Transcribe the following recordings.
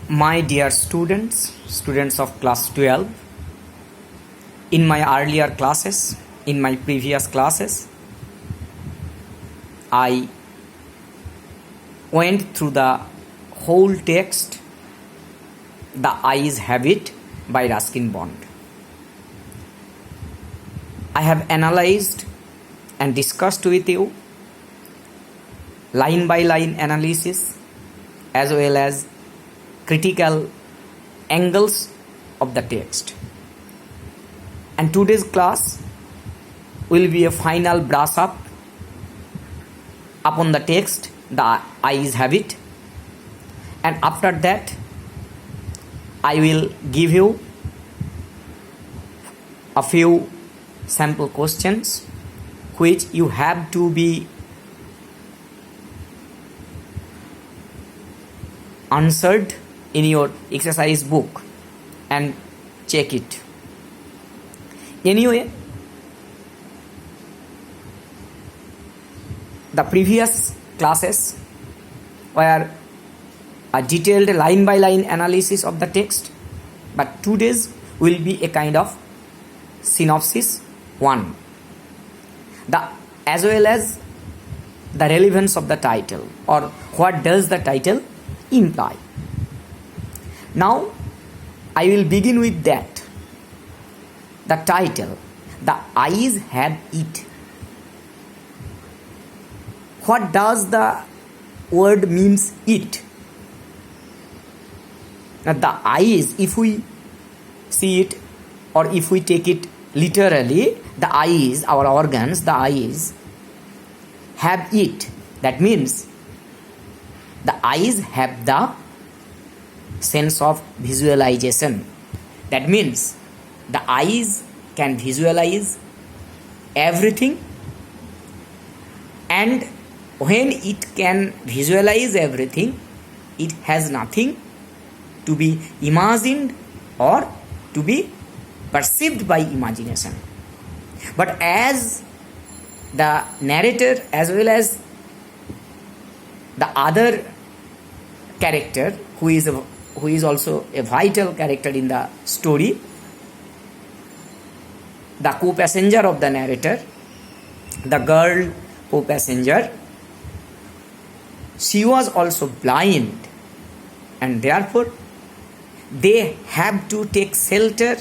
My dear students of class 12, in my earlier classes, in my previous classes, I went through the whole text, The Eyes Have It by Ruskin Bond. I have analyzed and discussed with you line by line analysis as well as critical angles of the text. And today's class will be a final brush up upon the text, The Eyes Have It. And after that, I will give you a few sample questions which you have to be answered in your exercise book and check it. Anyway, the previous classes were a detailed line by line analysis of the text, but today's will be a kind of synopsis one, as well as the relevance of the title, or what does the title imply. Now I will begin with that. The title, The Eyes Have It. What does the word means it? Now the eyes, if we see it or if we take it literally, the eyes, our organs, the eyes have it. That means the eyes have the sense of visualization. That means the eyes can visualize everything, and when it can visualize everything, it has nothing to be imagined or to be perceived by imagination. But as the narrator as well as the other character who is also a vital character in the story, the co-passenger of the narrator, the girl co-passenger, she was also blind, and therefore they have to take shelter,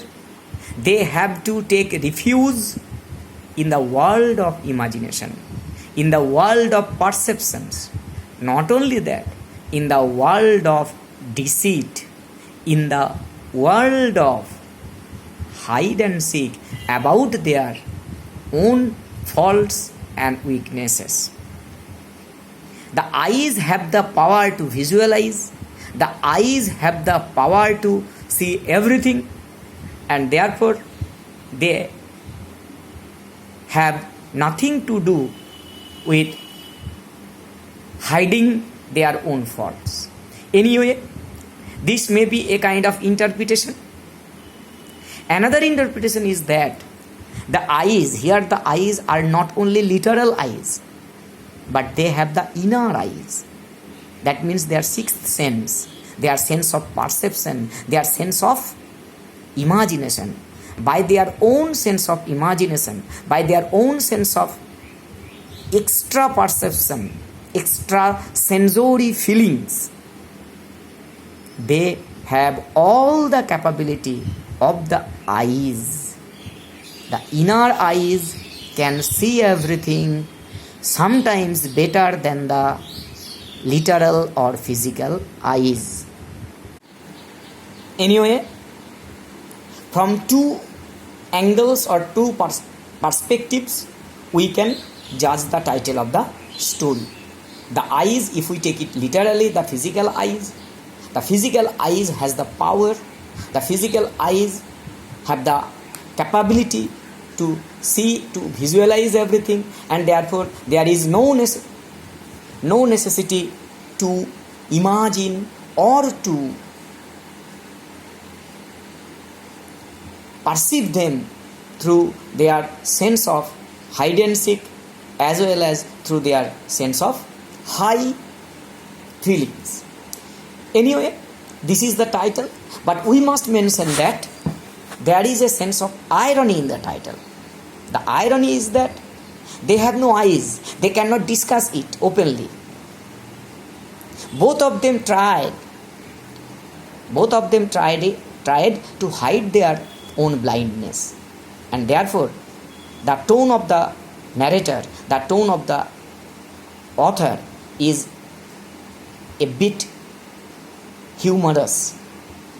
they have to take refuge in the world of imagination, in the world of perceptions. Not only that, in the world of deceit, in the world of hide and seek about their own faults and weaknesses. The eyes have the power to visualize, the eyes have the power to see everything, and therefore they have nothing to do with hiding their own faults. Anyway, this may be a kind of interpretation. Another interpretation is that the eyes, here the eyes are not only literal eyes, but they have the inner eyes. That means their sixth sense, their sense of perception, their sense of imagination. By their own sense of imagination, by their own sense of extra perception, extra sensory feelings, they have all the capability of the eyes. The inner eyes can see everything, sometimes better than the literal or physical eyes. Anyway, from two angles or two perspectives, we can judge the title of the story. The eyes, if we take it literally, the physical eyes has the power, the physical eyes have the capability to see, to visualize everything, and therefore there is no necessity to imagine or to perceive them through their sense of hide and seek as well as through their sense of high feelings. Anyway, This is the title, but we must mention that there is a sense of irony in the title. The irony is that they have no eyes, they cannot discuss it openly. Both of them tried to hide their own blindness, and therefore the tone of the narrator, the tone of the author is a bit humorous,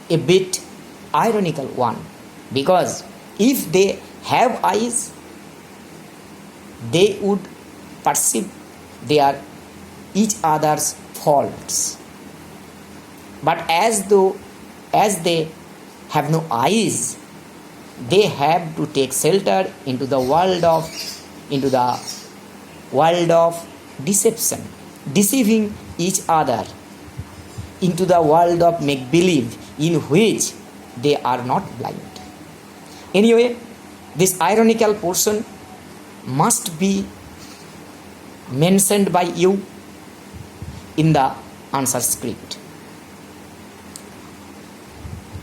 a bit ironical one, because if they have eyes, they would perceive their each other's faults. But as they have no eyes, they have to take shelter into the world of deception, deceiving each other, into the world of make-believe in which they are not blind. Anyway, this ironical portion must be mentioned by you in the answer script.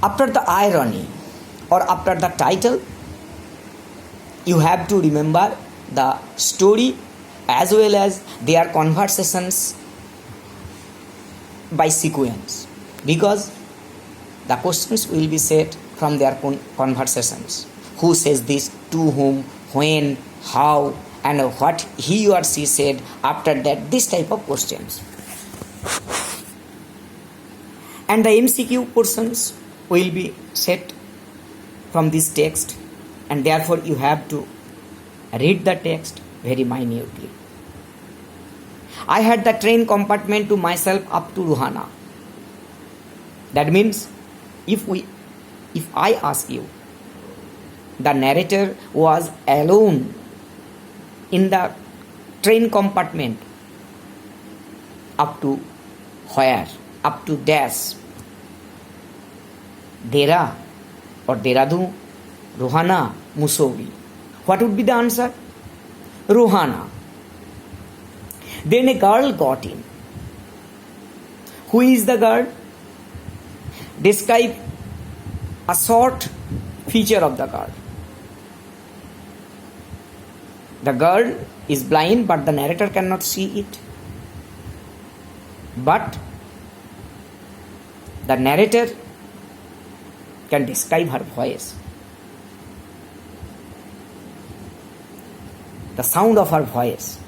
After the irony or after the title, you have to remember the story as well as their conversations by sequence, because the questions will be set from their conversations. Who says this, to whom, when, how, and what he or she said after that, this type of questions. And the MCQ portions will be set from this text, and therefore you have to read the text very minutely. I had the train compartment to myself up to Ruhana. That means if I ask you, the narrator was alone in the train compartment up to where? Up to dash. Dera or Dehradun, Ruhana, Mussoorie. What would be the answer? Ruhana. Then a girl got in. Who is the girl? Describe a short feature of the girl. The girl is blind, but the narrator cannot see it. But the narrator can describe her voice, the sound of her voice,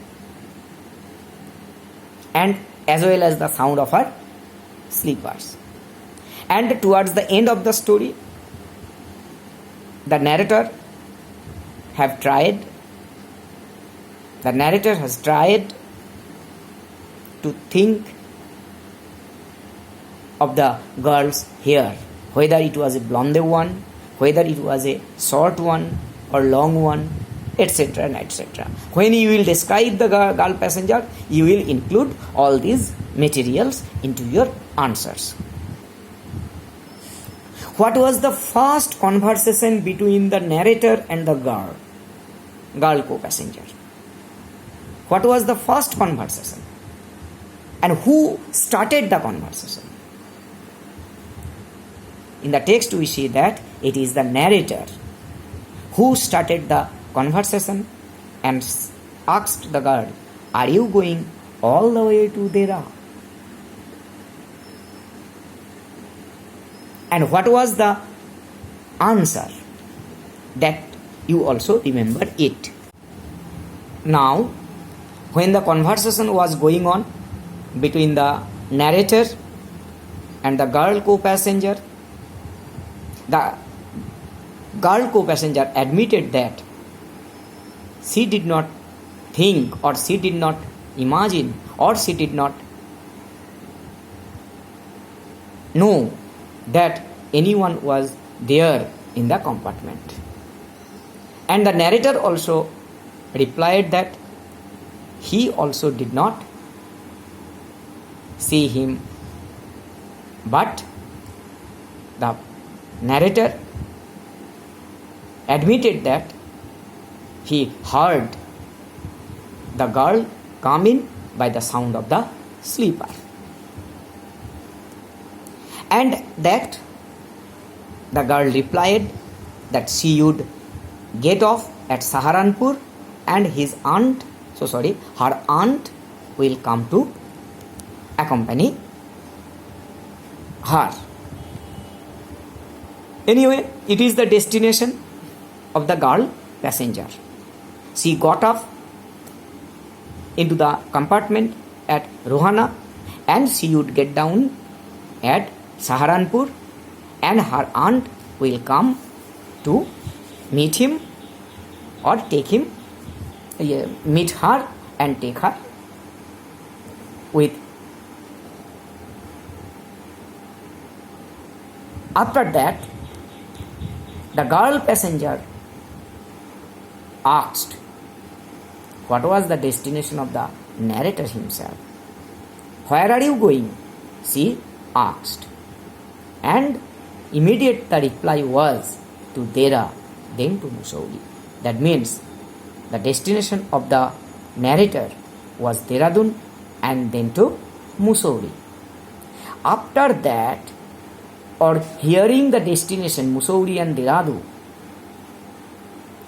and as well as the sound of her slippers. And towards the end of the story, the narrator has tried to think of the girl's hair, whether it was a blonde one, whether it was a short one or long one, etc. and etc. When you will describe the girl passenger, you will include all these materials into your answers. What was the first conversation between the narrator and the girl co-passenger? What was the first conversation? And who started the conversation? In the text we see that it is the narrator who started the conversation and asked the girl, "Are you going all the way to Dera?" And what was the answer? That you also remember it. Now, when the conversation was going on between the narrator and the girl co-passenger, the girl co-passenger admitted that she did not think, or she did not imagine, or she did not know that anyone was there in the compartment. And the narrator also replied that he also did not see him, but the narrator admitted that he heard the girl come in by the sound of the sleeper. And that the girl replied that she would get off at Saharanpur and her aunt will come to accompany her. Anyway, it is the destination of the girl passenger. She got off into the compartment at Rohana and she would get down at Saharanpur and her aunt will come to meet him or meet her and take her with. After that, the girl passenger asked what was the destination of the narrator himself. Where are you going? She asked. And immediate the reply was to Dera, then to Mussoorie. That means the destination of the narrator was Dehradun and then to Mussoorie. After that, or hearing the destination Mussoorie and Dehradun,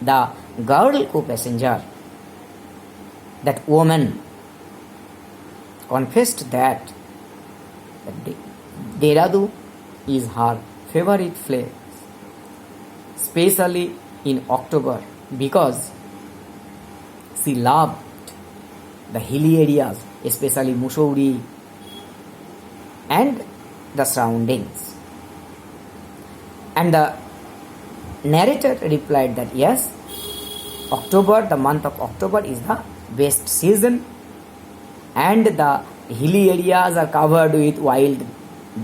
the girl co-passenger, that woman, confessed that Dehradun is her favorite place, especially in October, because she loved the hilly areas, especially Mussoorie and the surroundings. And the narrator replied that yes, October, the month of October is the best season and the hilly areas are covered with wild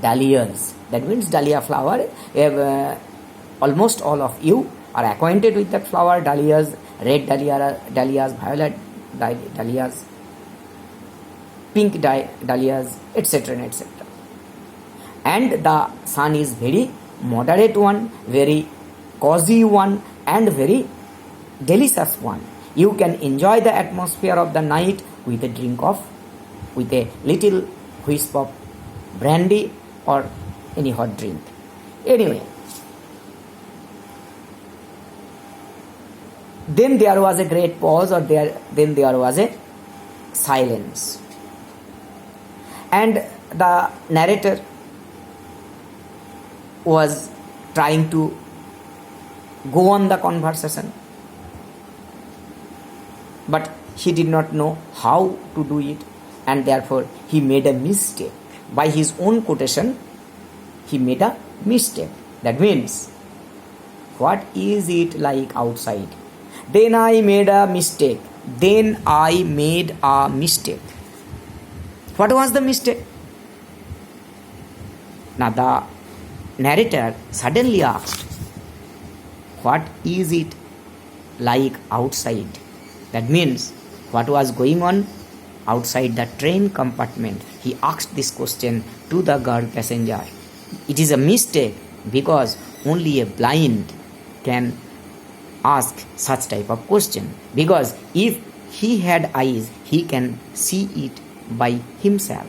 dahlias. That means dahlia flower. Almost all of you are acquainted with that flower, dahlias, red dahlias, violet dahlias, pink dahlias, etc. and etc. And the sun is very moderate one, very cozy one and very delicious one. You can enjoy the atmosphere of the night with a little wisp of brandy or any hot drink. Anyway, then there was a great pause, then there was a silence. And the narrator was trying to go on the conversation, but he did not know how to do it, and therefore he made a mistake. By his own quotation, he made a mistake. That means, what is it like outside? Then I made a mistake. What was the mistake? Now the narrator suddenly asked, what is it like outside? That means, what was going on outside the train compartment? He asked this question to the girl passenger. It is a mistake because only a blind can ask such type of question, because if he had eyes, he can see it by himself.